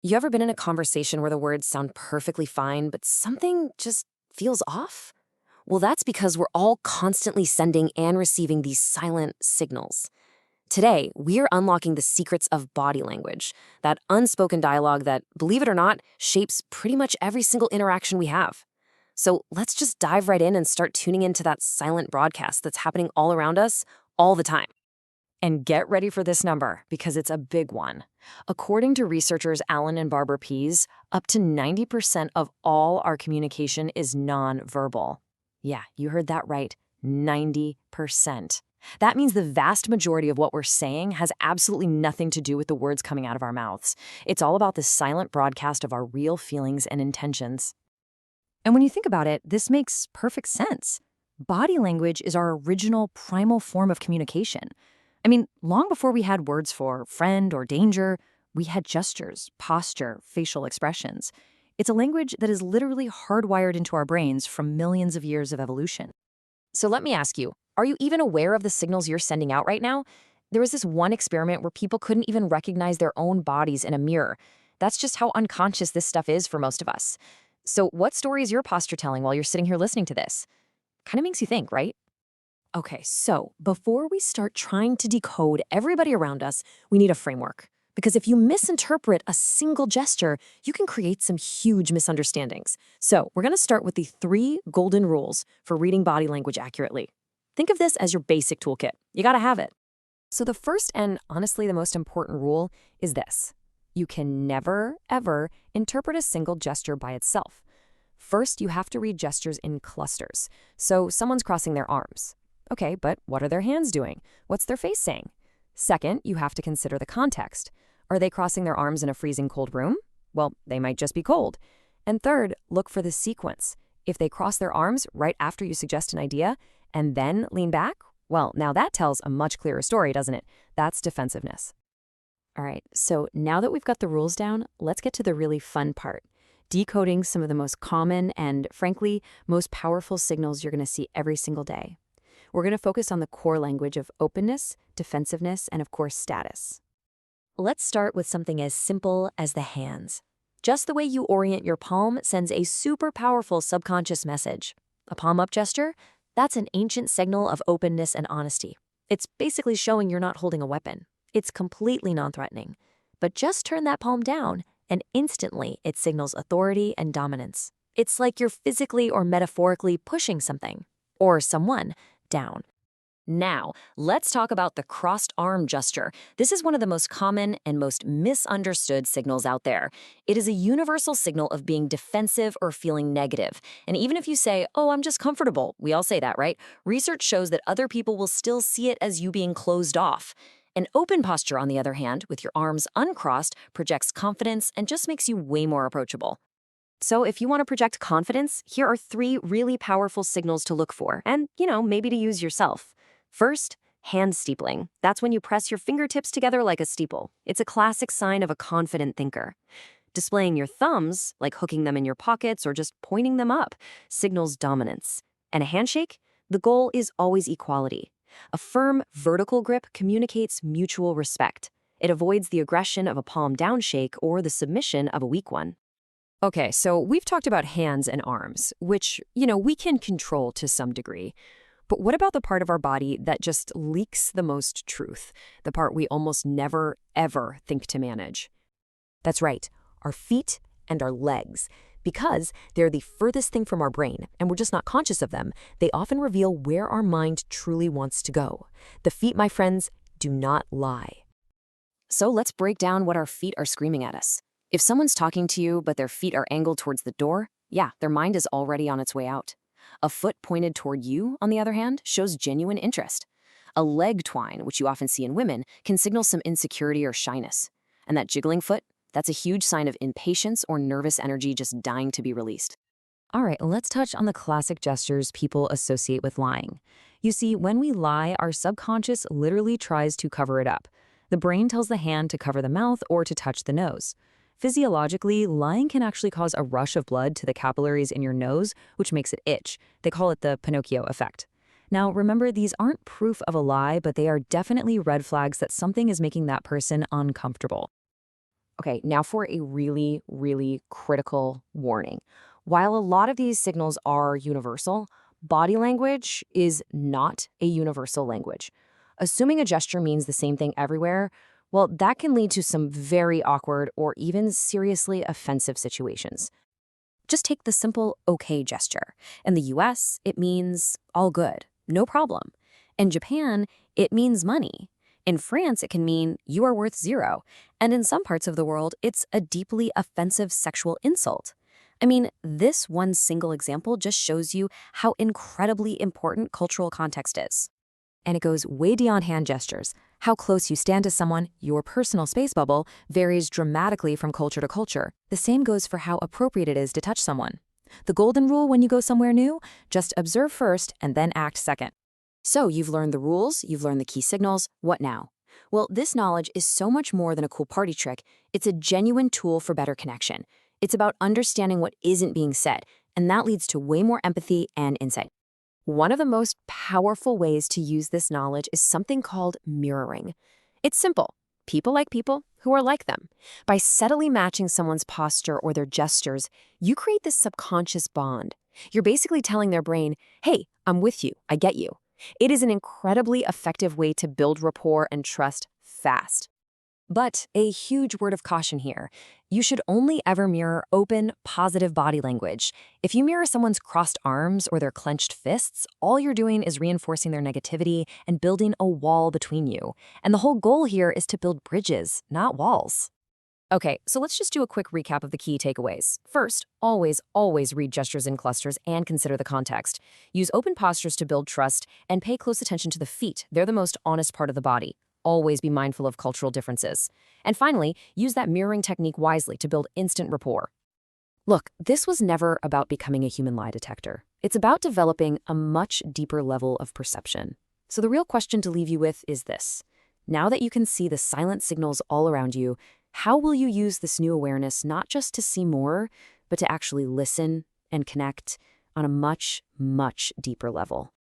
You ever been in a conversation where the words sound perfectly fine, but something just feels off? Well, that's because we're all constantly sending and receiving these silent signals. Today, we're unlocking the secrets of body language, that unspoken dialogue that, believe it or not, shapes pretty much every single interaction we have. So let's just dive right in and start tuning into that silent broadcast that's happening all around us all the time. And get ready for this number, because it's a big one. According to researchers Alan and Barbara Pease, up to 90% of all our communication is nonverbal. Yeah, you heard that right, 90%. That means the vast majority of what we're saying has absolutely nothing to do with the words coming out of our mouths. It's all about the silent broadcast of our real feelings and intentions. And when you think about it, this makes perfect sense. Body language is our original primal form of communication. I mean, long before we had words for friend or danger, we had gestures, posture, facial expressions. It's a language that is literally hardwired into our brains from millions of years of evolution. So let me ask you, are you even aware of the signals you're sending out right now? There was this one experiment where people couldn't even recognize their own bodies in a mirror. That's just how unconscious this stuff is for most of us. So what story is your posture telling while you're sitting here listening to this? Kind of makes you think, right? Okay, so before we start trying to decode everybody around us, we need a framework. Because if you misinterpret a single gesture, you can create some huge misunderstandings. So we're going to start with the 3 golden rules for reading body language accurately. Think of this as your basic toolkit. You got to have it. So the first and honestly the most important rule is this. You can never, ever interpret a single gesture by itself. First, you have to read gestures in clusters. So someone's crossing their arms. Okay, but what are their hands doing? What's their face saying? Second, you have to consider the context. Are they crossing their arms in a freezing cold room? Well, they might just be cold. And third, look for the sequence. If they cross their arms right after you suggest an idea and then lean back, well, now that tells a much clearer story, doesn't it? That's defensiveness. All right, so now that we've got the rules down, let's get to the really fun part. Decoding some of the most common and, frankly, most powerful signals you're going to see every single day. We're going to focus on the core language of openness, defensiveness, and of course, status. Let's start with something as simple as the hands. Just the way you orient your palm sends a super powerful subconscious message. A palm-up gesture? That's an ancient signal of openness and honesty. It's basically showing you're not holding a weapon. It's completely non-threatening. But just turn that palm down, and instantly it signals authority and dominance. It's like you're physically or metaphorically pushing something, or someone, down. Now, let's talk about the crossed arm gesture. This is one of the most common and most misunderstood signals out there. It is a universal signal of being defensive or feeling negative. And even if you say, oh, I'm just comfortable, we all say that, right? Research shows that other people will still see it as you being closed off. An open posture, on the other hand, with your arms uncrossed, projects confidence and just makes you way more approachable. So if you want to project confidence, here are 3 really powerful signals to look for and, maybe to use yourself. First, hand steepling. That's when you press your fingertips together like a steeple. It's a classic sign of a confident thinker. Displaying your thumbs, like hooking them in your pockets or just pointing them up, signals dominance. And a handshake? The goal is always equality. A firm, vertical grip communicates mutual respect. It avoids the aggression of a palm-down shake or the submission of a weak one. Okay, so we've talked about hands and arms, which, we can control to some degree. But what about the part of our body that just leaks the most truth? The part we almost never, ever think to manage? That's right, our feet and our legs. Because they're the furthest thing from our brain, and we're just not conscious of them, they often reveal where our mind truly wants to go. The feet, my friends, do not lie. So let's break down what our feet are screaming at us. If someone's talking to you, but their feet are angled towards the door, yeah, their mind is already on its way out. A foot pointed toward you, on the other hand, shows genuine interest. A leg twine, which you often see in women, can signal some insecurity or shyness. And that jiggling foot? That's a huge sign of impatience or nervous energy just dying to be released. All right, let's touch on the classic gestures people associate with lying. You see, when we lie, our subconscious literally tries to cover it up. The brain tells the hand to cover the mouth or to touch the nose. Physiologically, lying can actually cause a rush of blood to the capillaries in your nose, which makes it itch. They call it the Pinocchio effect. Now, remember, these aren't proof of a lie, but they are definitely red flags that something is making that person uncomfortable. Okay, now for a really, really critical warning. While a lot of these signals are universal, body language is not a universal language. Assuming a gesture means the same thing everywhere, well, that can lead to some very awkward or even seriously offensive situations. Just take the simple okay gesture. In the US, it means all good, no problem. In Japan, it means money. In France, it can mean you are worth zero. And in some parts of the world, it's a deeply offensive sexual insult. I mean, this one single example just shows you how incredibly important cultural context is. And it goes way beyond hand gestures. How close you stand to someone, your personal space bubble, varies dramatically from culture to culture. The same goes for how appropriate it is to touch someone. The golden rule when you go somewhere new? Just observe first and then act second. So you've learned the rules, you've learned the key signals, what now? Well, this knowledge is so much more than a cool party trick. It's a genuine tool for better connection. It's about understanding what isn't being said, and that leads to way more empathy and insight. One of the most powerful ways to use this knowledge is something called mirroring. It's simple. People like people who are like them. By subtly matching someone's posture or their gestures, you create this subconscious bond. You're basically telling their brain, hey, I'm with you, I get you. It is an incredibly effective way to build rapport and trust fast. But a huge word of caution here. You should only ever mirror open, positive body language. If you mirror someone's crossed arms or their clenched fists, all you're doing is reinforcing their negativity and building a wall between you. And the whole goal here is to build bridges, not walls. Okay, so let's just do a quick recap of the key takeaways. First, always read gestures in clusters and consider the context. Use open postures to build trust and pay close attention to the feet. They're the most honest part of the body. Always be mindful of cultural differences. And finally, use that mirroring technique wisely to build instant rapport. Look, this was never about becoming a human lie detector. It's about developing a much deeper level of perception. So the real question to leave you with is this. Now that you can see the silent signals all around you, how will you use this new awareness not just to see more, but to actually listen and connect on a much, much deeper level?